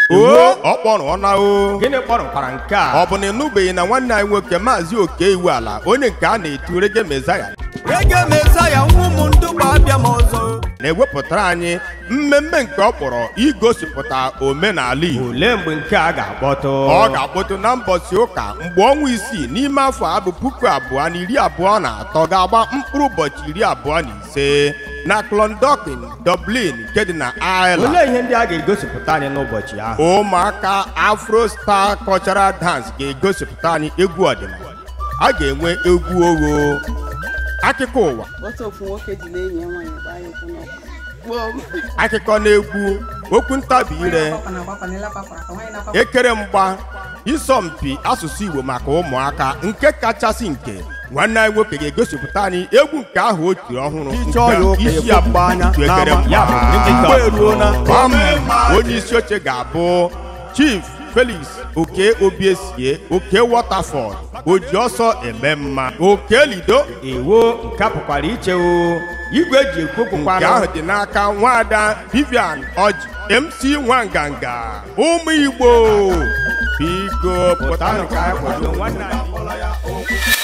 ọ kpọrọ na o gịnị kpọrọkwara nke a ọ bụ na ịnụbeghị na nwanne anyị nwoke Maazị Oke Iweala onye nke a na-etu Reggae Messiah Nwụmụndụgba abịa m ọzọ na-ewepụtara anyị mmemme nke ọ kpọrọ igosipụta omenala Igbo. Olee mgbe nke a ga-akpọtụ? Ọ ga-akpọtụ na mbọsị ụka mgbe ọnwa 6 n'ime afọ abụ 2023 ga-agba mkpụrụ ụbọchị 25 na Clondalkin, Dublin nke dị na Ireland. Olee ihe ndị a ga-egosipụta anyị n'ụbọchị ahụ? Ụmụaka Afro Star Cultural Dance ga-egosipụta anyị egwu ọdịnala. A ga-enwe egwu ogho, akụkọ ụwa, akụkọ na egwu, okwu ntabi ire, ekere mgba, ịsọmpi asụsụ Igbo maka ụmụaka. Nke kachasị nke nwanne anyị nwoke ga-egosipụta anyị egwu nke ahụ o tiri ọhụrụ isi abụọ ekere mgba. Onye isi oche ga-abụ Chief Felix Oke Obiesie Oke Waterford oji ọsọ eme mma Oke Lido ewo nke pụkwara iche o igwe eji ekwupụkwara nke ahụ dị n'aka Nwaada Vivian Oji MC Nwanganga. Ụmụ Igbo biko pụtanụ ka anyị kwado nwanne anyị.